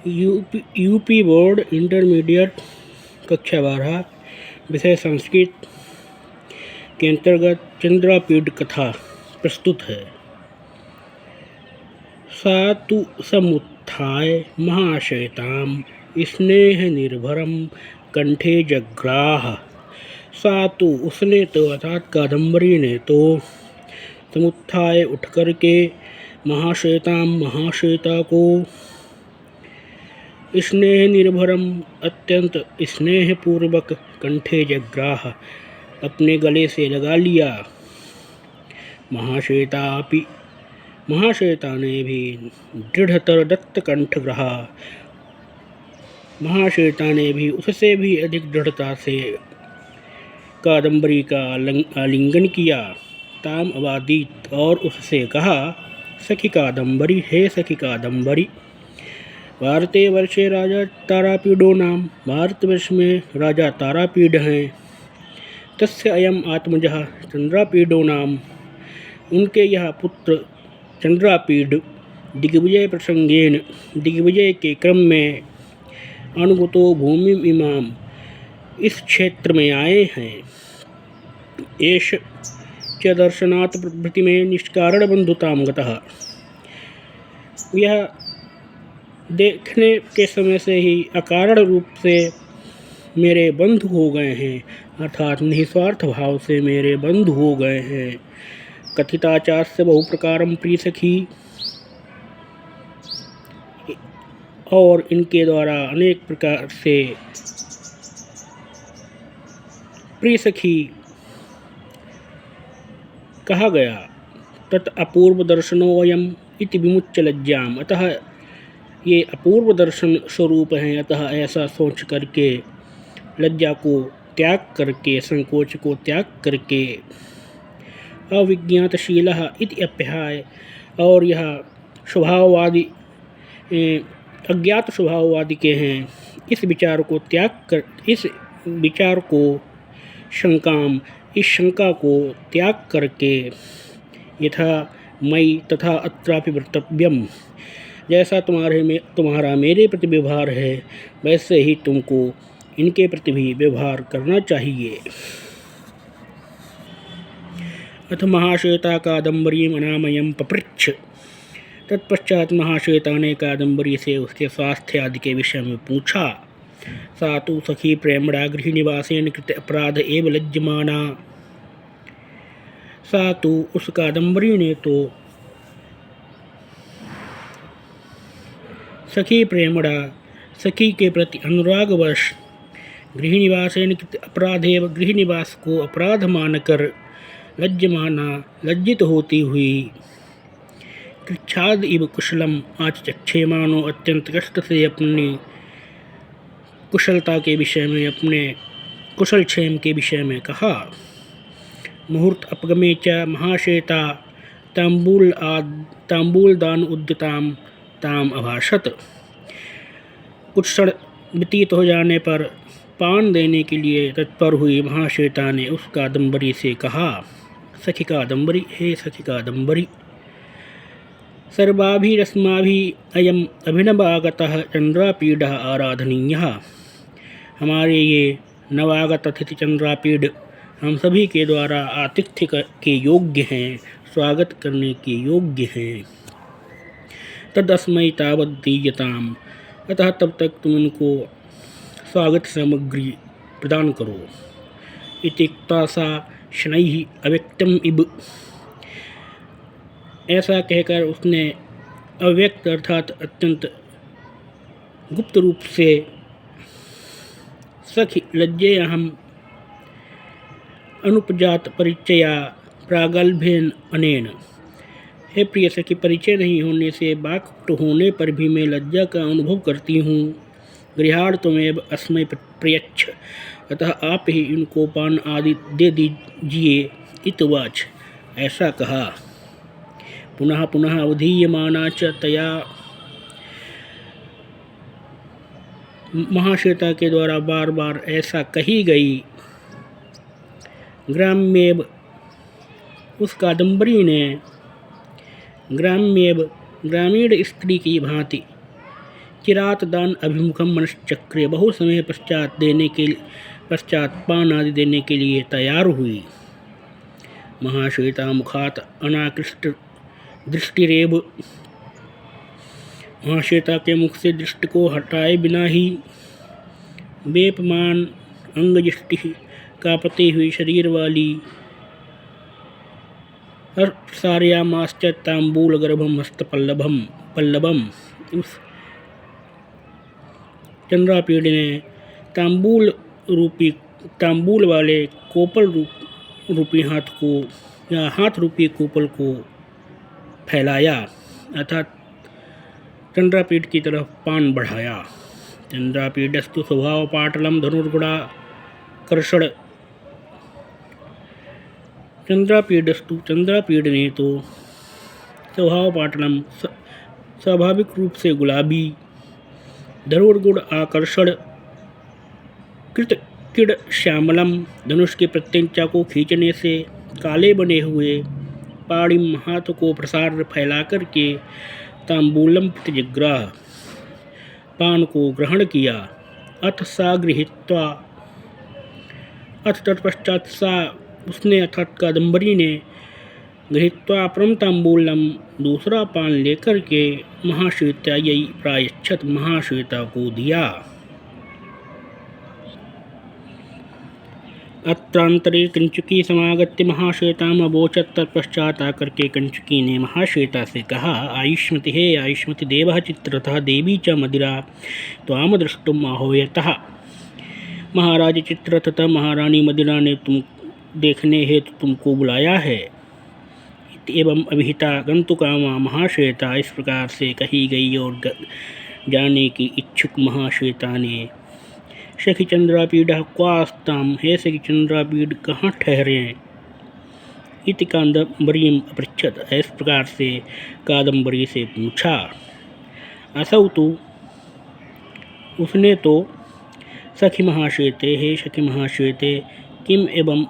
UP board intermediate कक्षा 12 विषय संस्कृत के अंतर्गत चंद्रापीड कथा प्रस्तुत है। सा तु समुत्थाय महाश्वेतां स्नेहनिर्भरं कंठे जग्राह। सा तो उसने तो अर्थात कादम्बरी ने तो समुत्थाय उठ करके महाश्वेतां महाश्वेता को स्नेह निर्भरम अत्यंत स्नेहपूर्वक कंठे जग्राह अपने गले से लगा लिया। महाश्वेता ने भी दृढ़तर दत्त कंठ रहा। महाश्वेता ने भी उससे भी अधिक दृढ़ता से कादम्बरी का आलिंगन किया। ताम अवादीत और उससे कहा, सखी कादम्बरी, हे सखी कादम्बरी, भारते वर्षे राजा तारापीडो नाम, भारतवर्ष में राजा तारापीड हैं। तस्य अयम आत्मजः चंद्रापीडो नाम, उनके यह पुत्र चंद्रापीड दिग्विजय प्रसंगेन, दिग्विजय के क्रम में अनुगतो भूमि इमाम, इस क्षेत्र में आए हैं। एष च दर्शनात् प्रभृति में निष्कारण बंधुताम गतः, यह देखने के समय से ही अकारण रूप से मेरे बंधु हो गए हैं, अर्थात निस्वार्थ भाव से मेरे बंधु हो गए हैं। कथिताचार से बहु प्रकारम प्रिय सखी, और इनके द्वारा अनेक प्रकार से प्रिय सखी कहा गया। तत् अपूर्व दर्शनो अयम इति विमुच्य लज्जाम, अतः ये अपूर्व दर्शन स्वरूप हैं, अतः ऐसा सोच करके लज्जा को त्याग करके, संकोच को त्याग करके, अविज्ञातशीलः इति अप्याय, और यह स्वभाववादी अज्ञात स्वभाववादी के हैं, इस विचार को त्याग कर, इस विचार को शंकाम, इस शंका को त्याग करके, यथा मयि तथा अत्रापि वर्तव्यम, जैसा तुम्हारा मेरे प्रति व्यवहार है, वैसे ही तुमको इनके प्रति भी व्यवहार करना चाहिए। अथ महाश्वेता कादम्बरी अनामयम पपृच्छ, तत्पश्चात महाश्वेता ने कादम्बरी से उसके स्वास्थ्य आदि के विषय में पूछा। सा तु सखी प्रेमणा गृहनिवासेन कृत अपराध एव लज्जमाना, सा तो उस कादम्बरी ने तो सखी प्रेमणा, सखी के प्रति अनुरागवश, गृहनिवासेन कृत अपराधेव, गृहनिवास को अपराध मानकर, लज्जमाना, लज्जित होती हुई, कृच्छाद इव कुशलम आचक्षेमानो, अत्यंत कष्ट से अपनी कुशलता के विषय में, अपने कुशल क्षेम के विषय में कहा। मुहूर्त अपगमे च महाश्वेता तांबूलदान उद्यताम ताम अभाषत, कुछ क्षण व्यतीत हो जाने पर पान देने के लिए तत्पर हुई महाश्वेता ने उस कादम्बरी से कहा, सखी कादम्बरी, हे सखी कादम्बरी, सर्वाभिरस्माभिः अयम अभिनवागतः चंद्रापीडः आराधनीयः, हमारे ये नवागत अतिथि चंद्रापीड हम सभी के द्वारा आतिथ्य के योग्य हैं, स्वागत करने के योग्य हैं। तदस्मै तावत् दीयताम, अतः तब तक तुम इनको स्वागत सामग्री प्रदान करो। इत्युक्त्वा सा शनैः अव्यक्तम इव, ऐसा कहकर उसने अव्यक्त अर्थात अत्यंत गुप्त रूप से, सखी लज्जेयहम अनुपजात परिचया प्रागल्भेन अनेन, हे प्रिय सखी, परिचय नहीं होने से, वाक्पटु होने पर भी मैं लज्जा का अनुभव करती हूँ। गृहार्थमेव अस्मै प्रयच्छ, अतः आप ही इनको पान आदि दे दीजिए। इतवाच, ऐसा कहा। पुनः पुनः अवधीयमाना च तया, महाश्वेता के द्वारा बार बार ऐसा कही गई। ग्राम्येव, उस कादम्बरी ने ग्राम्येव, ग्रामीण स्त्री की भांति चिरात दान अभिमुखम मनश्चक्रे, बहु समय पश्चात पान आदि देने के लिए तैयार हुई। महाश्वेता मुखात अनाकृष्ट दृष्टिरेव, महाश्वेता के मुख से दृष्टि को हटाए बिना ही वेपमान अंगजिष्टि, कांपती हुई शरीर वाली, सार्यामाश्च तांबूल गर्भम हस्त पल्लवम, उस चंद्रापीड़ ने तांबूल वाले कोपल रूपी हाथ रूपी कोपल को फैलाया अर्थात चंद्रापीठ की तरफ पान बढ़ाया। चंद्रापीडस्तु स्वभाव पाटलम धनुर्गुणा कर्षण, चंद्रापीड ने तो स्वभाव पाटलम स्वाभाविक रूप से गुलाबी, धनुर्गुण आकर्षण, कृत श्यामलम, धनुष के प्रत्यंचा को खींचने से काले बने हुए पाणिम हाथ को प्रसार फैला करके तांबूलम प्रतिजिग्राह, पान को ग्रहण किया। अथ सा गृहीत्वा, अथ तत्पश्चात सा उसने अर्थात कादम्बरी ने गृहीत्वा परम तांबूलम दूसरा पान लेकर के महाश्वेतायै प्रायच्छत, महाश्वेता को दिया। अत्रांतरे कंचुकी समागत्य महाश्वेताम अवोचत, तत्पश्चात आकर के कंचुकी ने महाश्वेता से कहा, आयुष्मति, हे आयुष्मति, देवः चित्रतः देवी च मदिरा त्वाम द्रष्टुम आह्वयतः, महाराज चित्रतः महारानी मदिरा ने तुम देखने हेतु तुमको बुलाया है। एवं अभिहिता गंतुकामा महाश्वेता, इस प्रकार से कही गई और जाने की इच्छुक महाश्वेता ने, सखी चंद्रापीड क्वास्ताम, हे सखी चंद्रापीड कहाँ ठहरे इति कादम्बरीम अपृच्छत, इस प्रकार से कादम्बरी से पूछा। असौ तो, उसने तो, सखी महाश्वेते, हे सखी महाश्वेते, किम एवं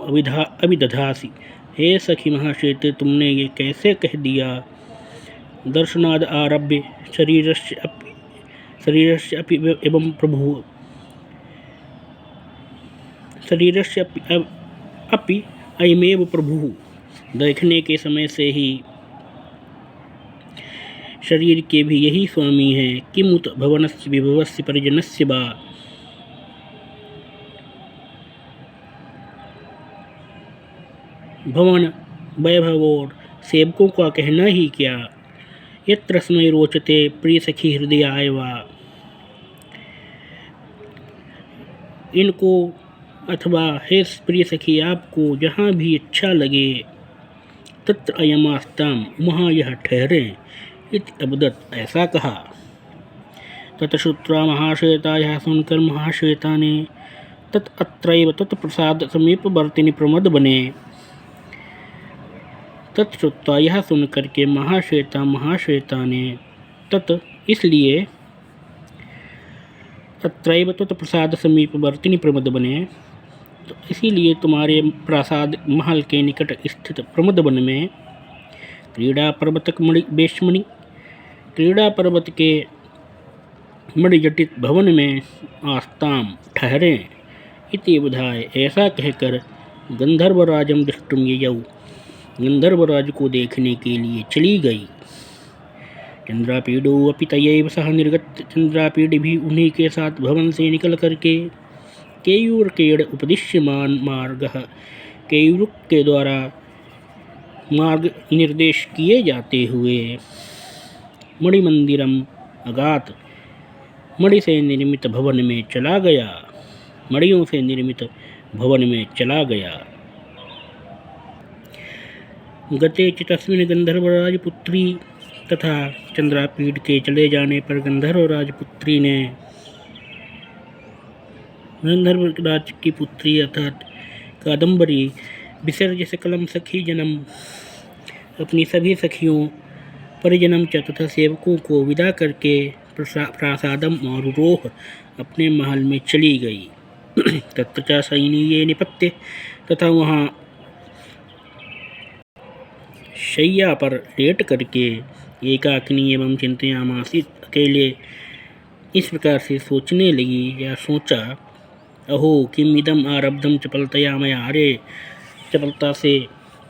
अभिदधासी, हे सखी महाश्वेते तुमने ये कैसे कह दिया। दर्शनाद आरभ्य शरीरस्य अपि एवं प्रभु, शरीरस्य अपि अयमेव प्रभु, देखने के समय से ही शरीर के भी यही स्वामी हैं। किमुत भवनस्य विभवस्य परिजनस्य वा, भवन वैभव और सेवकों का कहना ही क्या। यत्र स्मै रोचते प्रिय सखी हृदयाय वा, इनको अथवा हे प्रिय सखी आपको जहाँ भी अच्छा लगे, तत्र अयमास्ताम, वहाँ यह ठहरे, इति अबदत, ऐसा कहा। ततश्रुत्वा महाश्वेता, यह सुनकर महाश्वेता ने तत्रैव तत्प्रसाद समीपवर्तिनी प्रमद बने। तत्श्रुत्वा, यह सुनकर के महाश्वेता ने इसलिए तत्रैव तत्प्रसाद समीपवर्तिनी प्रमद बने, तो इसीलिए तुम्हारे प्रासाद महल के निकट स्थित प्रमद वन में क्रीड़ा पर्वतक बेशमणि, क्रीड़ा पर्वत के मणिजटित भवन में आस्ताम ठहरे, इति बुधाय, ऐसा कहकर गंधर्वराजम दृष्टुम ययौ, गंधर्वराज को देखने के लिए चली गई। चंद्रापीडो अपि तयैव सह निर्गत, चंद्रापीड भी उन्हीं के साथ भवन से निकल करके केयूरकेण उपदिश्यमान मार्गः, केयूरुक के द्वारा मार्ग निर्देश किए जाते हुए मणिमंदिरम अगात, मणि से निर्मित भवन में चला गया, मणियों से निर्मित भवन में चला गया। गते च तस्मिन् गंधर्वराजपुत्री, तथा चंद्रापीड के चले जाने पर गंधर्वराजपुत्री ने, गंधर्वराज की पुत्री अर्थात कादम्बरी, विसर्ज्य सकलम सखी जनम, अपनी सभी सखियों परिजनम च तथा सेवकों को विदा करके प्रासादम और रोह, अपने महल में चली गई। तत्र च सैनीये निपत्य, तथा वहाँ शैया पर लेट करके एकाकिनी एवं चिंतयामासी, अकेले इस प्रकार से सोचने लगी या सोचा, अहो किम इदम आरब्धम चपलतया मया, अरे चपलता से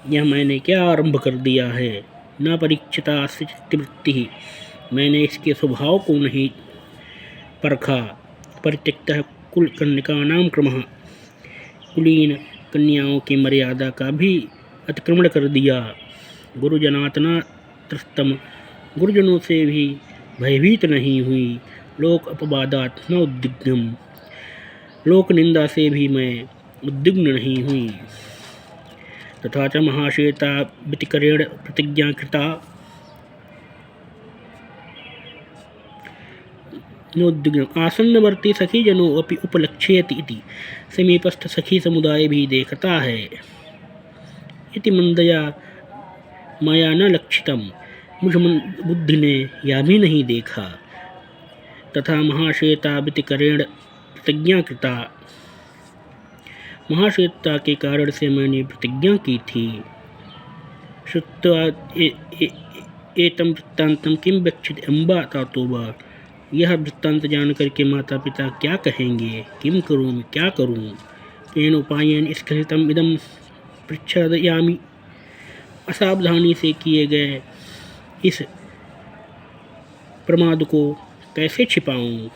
यह मैंने क्या आरंभ कर दिया है। न परीक्षिता चित्तवृत्ति, मैंने इसके स्वभाव को नहीं परखा। परित्यक्तः कुल कन्यकानां क्रमः, कुलीन कन्याओं की मर्यादा का भी अतिक्रमण कर दिया। गुरुजनातना त्रस्तम, गुरुजनों से भी भयभीत नहीं हुई। लोक अपवादात न उद्विग्नम, लोक निंदा से भी मैं उद्विग्न नहीं हुई। तथा च महाश्वेता व्यतिकरेण प्रतिज्ञा कृता नोद्विग्न आसन्नवर्ती सखी जनों अपि उपलक्ष्यति इति, समीपस्थ सखी समुदाय भी देखता है। इति मंदया माया न लक्षितम, मुझ बुद्धि ने यह भी नहीं देखा। तथा महाश्वेता व्यतिकरेण प्रतिज्ञा कृता, महाश्वेता के कारण से मैंने प्रतिज्ञा की थी। श्रुत्वा एतम वृत्तांतम किम वक्षति अम्बा तातोबा, यह वृत्तांत जान करके माता पिता क्या कहेंगे। किम करूँ, मैं क्या करूँ। केन उपायन स्खलितम इदम पृच्छादयामि, असावधानी से किए गए इस प्रमाद को कैसे छिपाऊँ।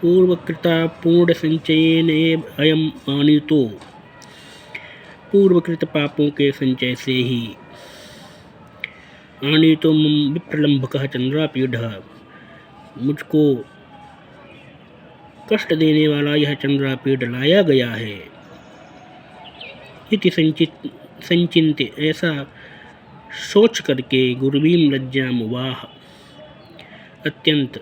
पूर्वकृता पूर्ण संचयन अयम आनीतो, पूर्वकृत पापों के संचय से ही आनीतो मम विप्रलंभकः चंद्रापीडः, मुझको कष्ट देने वाला यह चंद्रापीड लाया गया है। इति संचिंत, ऐसा सोच करके गुरुवीम लज्जामुवाह, अत्यंत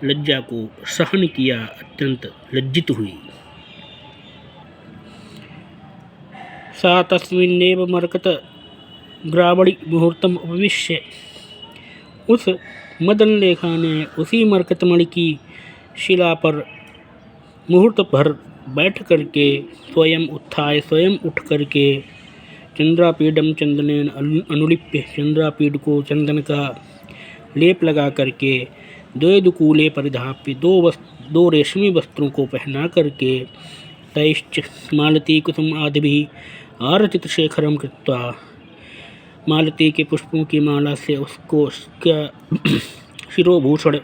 लज्जा को सहन किया, अत्यंत लज्जित हुई। सा तस्मिन्नेव मरकत ग्रावणि मुहूर्तम उपविश्य, उस मदन लेखा ने उसी मरकतमणि की शिला पर मुहूर्त भर बैठ करके स्वयं उत्थाय, स्वयं उठ करके चंद्रापीडम चंदनेन अनुलिप्य, चंद्रापीड को चंदन का लेप लगा करके द्वैदुकूले परिधाप्य, दो रेशमी वस्त्रों को पहना करके तैश्च मालती कुसुम आदि भी आरचित शेखरम कृत्वा, मालती के पुष्पों की माला से उसका शिरोभूषण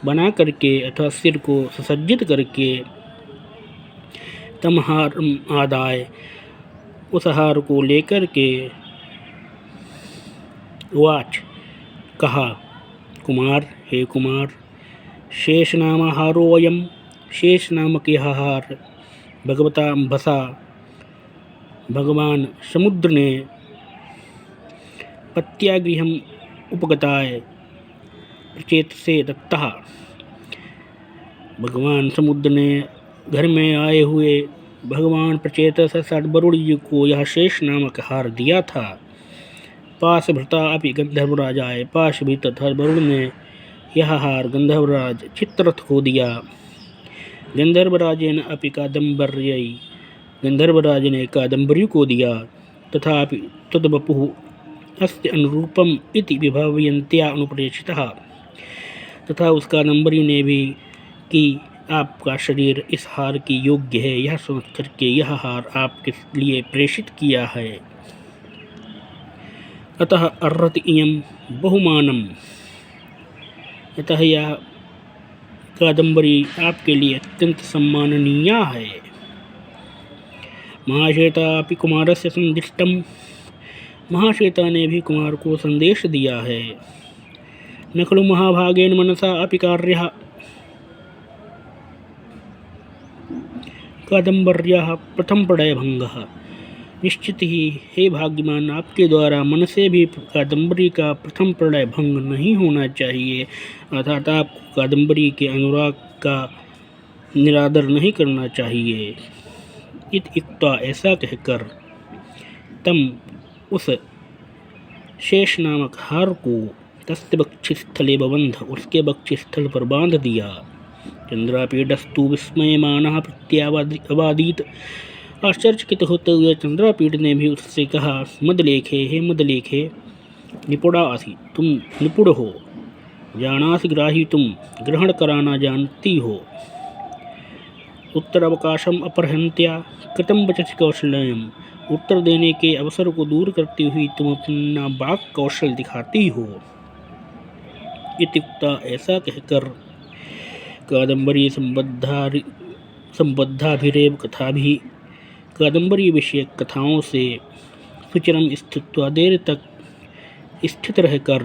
बना करके अथवा सिर को सुसज्जित करके तम हार आदाय, उस हार को लेकर के वाच कहा, कुमार, हे कुमार, शेष नाम हारोयम, शेष नामक यह हार भगवता अम्भसा, भगवान समुद्र ने पत्यागृहम उपगताय प्रचेत से दत्ता, भगवान समुद्र ने घर में आए हुए भगवान प्रचेतस वरुण जी को यह शेष नामक हार दिया था। पास भृता अपि गंधर्वराजाय, पास भी तथा वरुण ने यह हार गंधर्वराज चित्ररथ को दिया। गंधर्वराजेन अपि कादम्बर्यै, गंधर्वराज ने कादम्बरी को दिया। तथापि तद्वपुः अस्य अनुरूपम इति विभावयन्त्या अनुप्रेषितः, तथा उस कादम्बरी ने भी कि आपका शरीर इस हार की योग्य है, यह सोच करके यह हार आपके लिए प्रेषित किया है। अतः अर्हति इयं बहुमानम, अतः यह कादम्बरी आपके लिए अत्यंत सम्माननीय है। महाश्वेता अपि कुमारस्य संदिष्टम, महाश्वेता ने भी कुमार को संदेश दिया है। न खलु महाभागेन मनसा अपि कार्यः, कादम्बर्याः प्रथम प्रणयभंगः, निश्चित ही हे भाग्यमान, आपके द्वारा मन से भी कादम्बरी का प्रथम प्रणय भंग नहीं होना चाहिए, अर्थात आपको कादम्बरी के अनुराग का निरादर नहीं करना चाहिए। इत्युक्त्वा, ऐसा कहकर तम उस शेष नामक हार को तस्य वक्षस्थले बबंध, उसके वक्षस्थल पर बांध दिया। चंद्रापीडस्तु विस्मयमानः प्रत्यावादीत, आश्चर्यचकित होते हुए चंद्रापीड ने भी उससे कहा, मदलेखे, हे मदलेखे, निपुणा आसी, तुम निपुण हो। जानासि ग्राहीतुं ग्रहण कराना जानती हो। उत्तरावकाशम अपहृत्या कृतं वचसि कौशल्यम, उत्तर देने के अवसर को दूर करती हुई तुम अपना वाक कौशल दिखाती हो। इत्युक्ता, ऐसा कहकर कादम्बरी संबद्धाभिरेव कथाभिः, कादम्बरी विषयक कथाओं से सुचिरम स्थित्वा, देर तक स्थित रहकर,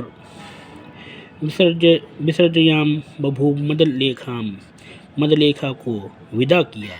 विसर्जयाम बभूव मदलेखा को विदा किया।